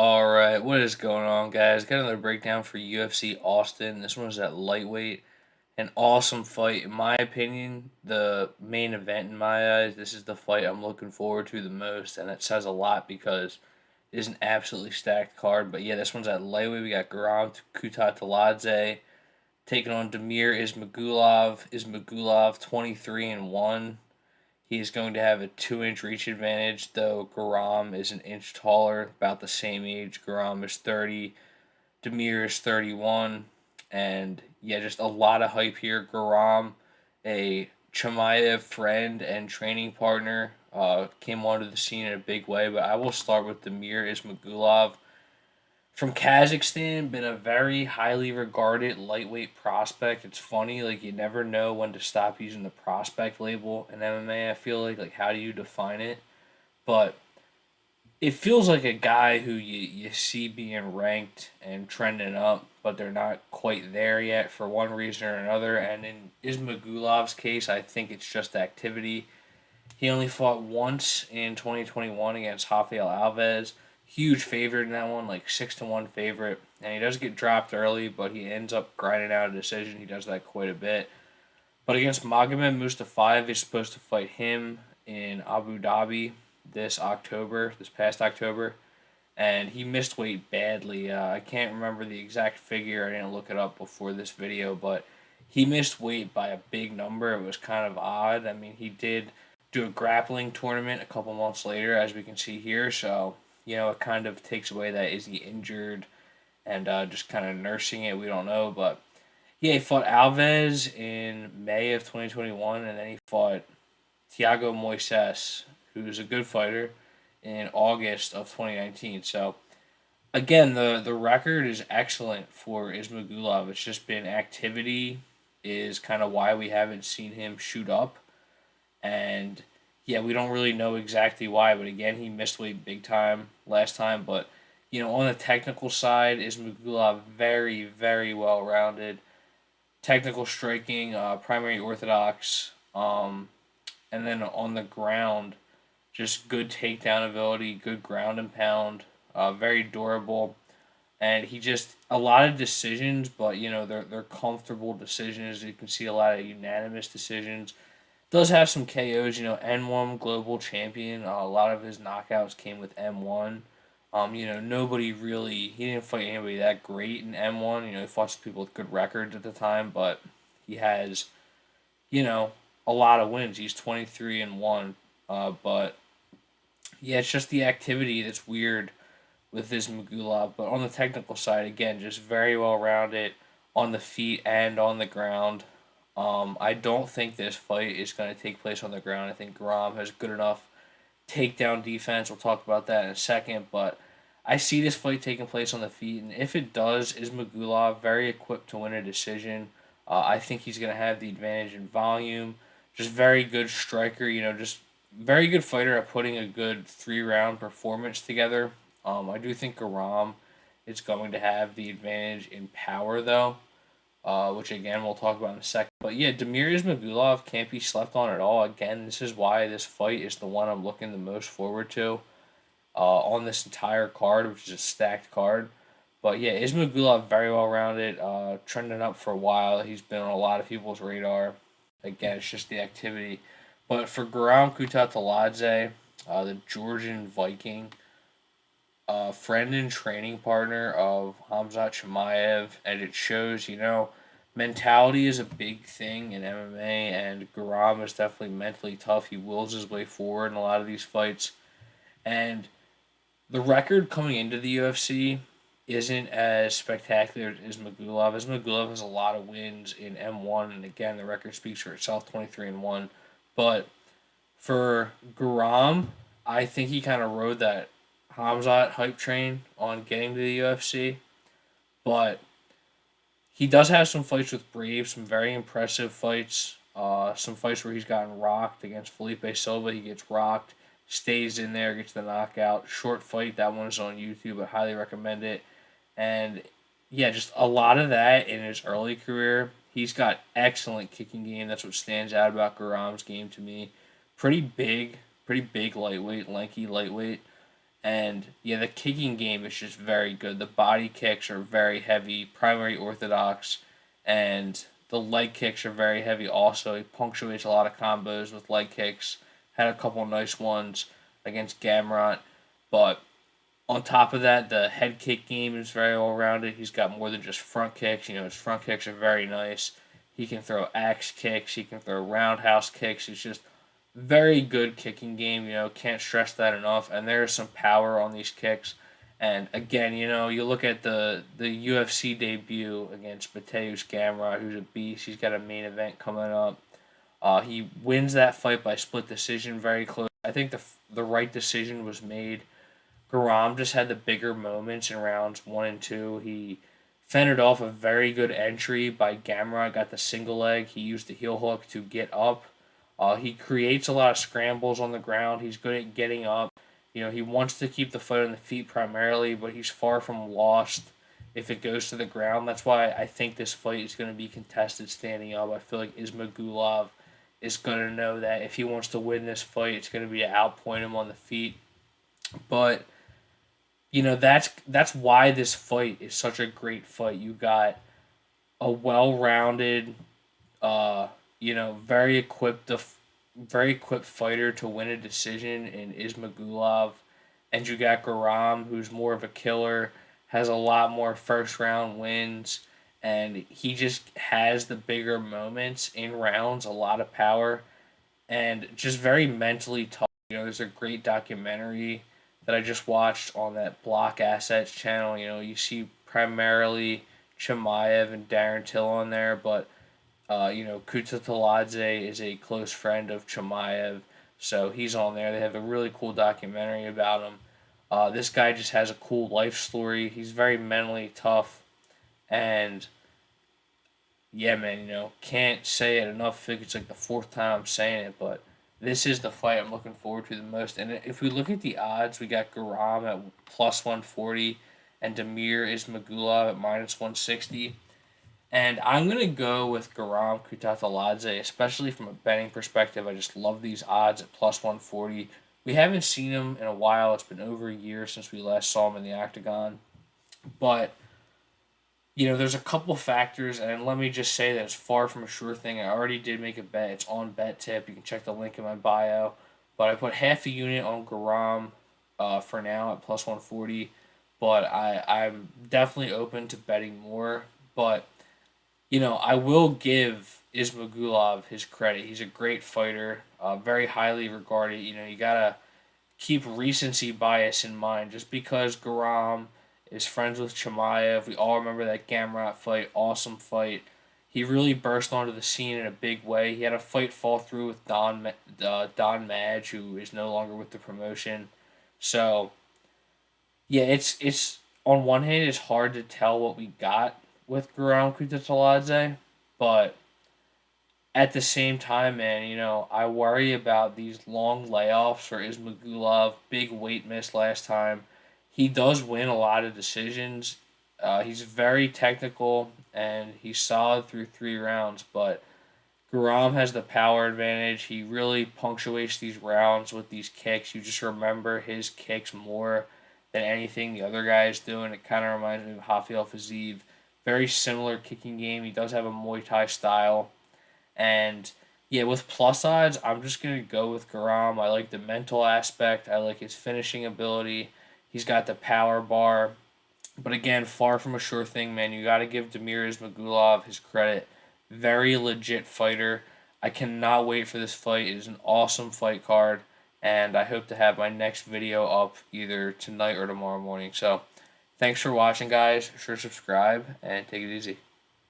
All right, what is going on, guys? Got another breakdown for UFC Austin. This one's at lightweight. An awesome fight, in my opinion. The main event in my eyes. This is the fight I'm looking forward to the most, and it says a lot because it is an absolutely stacked card. But yeah, this one's at lightweight. We got Guram Kutateladze taking on Damir Ismagulov. Ismagulov 23-1. He's going to have a 2 inch reach advantage, though Guram is an inch taller, about the same age. Guram is 30, Damir is 31, and yeah, just a lot of hype here. Guram, a Chimaev friend and training partner, came onto the scene in a big way, but I will start with Damir Ismagulov from Kazakhstan, been a very highly regarded lightweight prospect. It's funny, like you never know when to stop using the prospect label in MMA. I feel like how do you define it? But it feels like a guy who you see being ranked and trending up, but they're not quite there yet for one reason or another. And in Ismagulov's case, I think it's just activity. He only fought once in 2021 against Rafael Alves. Huge favorite in that one, like 6-1 favorite. And he does get dropped early, but he ends up grinding out a decision. He does that quite a bit. But against Magomed Mustafayev, he's supposed to fight him in Abu Dhabi this past October. And he missed weight badly. I can't remember the exact figure. I didn't look it up before this video, but he missed weight by a big number. It was kind of odd. I mean, he did do a grappling tournament a couple months later, as we can see here. So, it kind of takes away that is he injured and just kind of nursing it. We don't know. But yeah, he fought Alves in May of 2021, and then he fought Thiago Moises, who's a good fighter, in August of 2019. So, again, the record is excellent for Ismagulov. It's just been activity is kind of why we haven't seen him shoot up. And yeah, we don't really know exactly why, but again, he missed weight big time last time. But on the technical side, Ismagulov very, very well rounded. Technical striking, primary orthodox, and then on the ground, just good takedown ability, good ground and pound, very durable, and he just a lot of decisions, but they're comfortable decisions. You can see a lot of unanimous decisions. Does have some KOs, N1 global champion. A lot of his knockouts came with M1. Nobody really, he didn't fight anybody that great in M1. He fought some people with good records at the time, but he has, a lot of wins. He's 23-1. But yeah, it's just the activity that's weird with this Magulov. But on the technical side, again, just very well rounded on the feet and on the ground. I don't think this fight is going to take place on the ground. I think Guram has good enough takedown defense. We'll talk about that in a second. But I see this fight taking place on the feet. And if it does, Ismagulov very equipped to win a decision. I think he's going to have the advantage in volume. Just very good striker, just very good fighter at putting a good 3 round performance together. I do think Guram is going to have the advantage in power, though, which again we'll talk about in a second. But yeah, Damir Ismagulov can't be slept on at all. Again, this is why this fight is the one I'm looking the most forward to on this entire card, which is a stacked card. But yeah, Ismagulov very well rounded, trending up for a while. He's been on a lot of people's radar. Again, it's just the activity. But for Guram Kutateladze, the Georgian Viking, friend and training partner of Khamzat Chimaev, and it shows, mentality is a big thing in MMA, and Guram is definitely mentally tough. He wills his way forward in a lot of these fights. And the record coming into the UFC isn't as spectacular as Magulov. As Magulov has a lot of wins in M1, and again, the record speaks for itself, 23-1. But for Guram, I think he kind of rode that Hamzat hype train on getting to the UFC. But he does have some fights with Brave, some very impressive fights. Some fights where he's gotten rocked against Felipe Silva. He gets rocked, stays in there, gets the knockout. Short fight, that one is on YouTube. I highly recommend it. And yeah, just a lot of that in his early career. He's got excellent kicking game. That's what stands out about Guram's game to me. Pretty big lightweight, lanky lightweight. And yeah, the kicking game is just very good. The body kicks are very heavy, primary orthodox, and the leg kicks are very heavy also. He punctuates a lot of combos with leg kicks. Had a couple nice ones against Gamrot, but on top of that, the head kick game is very all rounded. He's got more than just front kicks. His front kicks are very nice. He can throw axe kicks. He can throw roundhouse kicks. It's just very good kicking game. Can't stress that enough. And there's some power on these kicks. And again, you look at the UFC debut against Mateusz Gamrot, who's a beast. He's got a main event coming up. He wins that fight by split decision, very close. I think the right decision was made. Guram just had the bigger moments in rounds 1 and 2. He fended off a very good entry by Gamrot, got the single leg. He used the heel hook to get up. He creates a lot of scrambles on the ground. He's good at getting up. He wants to keep the fight on the feet primarily, but he's far from lost if it goes to the ground. That's why I think this fight is going to be contested standing up. I feel like Ismagulov is going to know that if he wants to win this fight, it's going to be to outpoint him on the feet. But that's why this fight is such a great fight. You got a well-rounded, very equipped fighter to win a decision in Ismagulov, and you got Guram, who's more of a killer, has a lot more first round wins, and he just has the bigger moments in rounds, a lot of power, and just very mentally tough. There's a great documentary that I just watched on that Block Assets channel. You see primarily Chimaev and Darren Till on there, but Kutateladze is a close friend of Chimaev, so he's on there. They have a really cool documentary about him. This guy just has a cool life story. He's very mentally tough, and yeah, man, can't say it enough. I think it's like the fourth time I'm saying it, but this is the fight I'm looking forward to the most. And if we look at the odds, we got Guram at plus 140 and Damir Ismagulov at minus 160. And I'm going to go with Guram Kutateladze, especially from a betting perspective. I just love these odds at plus 140. We haven't seen him in a while. It's been over a year since we last saw him in the octagon. But there's a couple factors, and let me just say that it's far from a sure thing. I already did make a bet. It's on Bet Tip. You can check the link in my bio. But I put half a unit on Guram for now at plus 140. But I'm definitely open to betting more. But, I will give Ismagulov his credit. He's a great fighter, very highly regarded. You got to keep recency bias in mind. Just because Guram is friends with Chimaev. We all remember that Gamrot fight. Awesome fight. He really burst onto the scene in a big way. He had a fight fall through with Don Madge, who is no longer with the promotion. So, yeah, it's on one hand, it's hard to tell what we got with Guram Kutateladze, but at the same time, man, I worry about these long layoffs for Ismagulov. Big weight miss last time. He does win a lot of decisions. He's very technical and he's solid through 3 rounds, but Guram has the power advantage. He really punctuates these rounds with these kicks. You just remember his kicks more than anything the other guy is doing. It kind of reminds me of Rafael Fiziev. Very similar kicking game. He does have a Muay Thai style. And yeah, with plus odds, I'm just going to go with Guram. I like the mental aspect. I like his finishing ability. He's got the power bar. But again, far from a sure thing, man. You got to give Damir Ismagulov his credit. Very legit fighter. I cannot wait for this fight. It is an awesome fight card. And I hope to have my next video up either tonight or tomorrow morning. So, thanks for watching, guys. Sure subscribe and take it easy.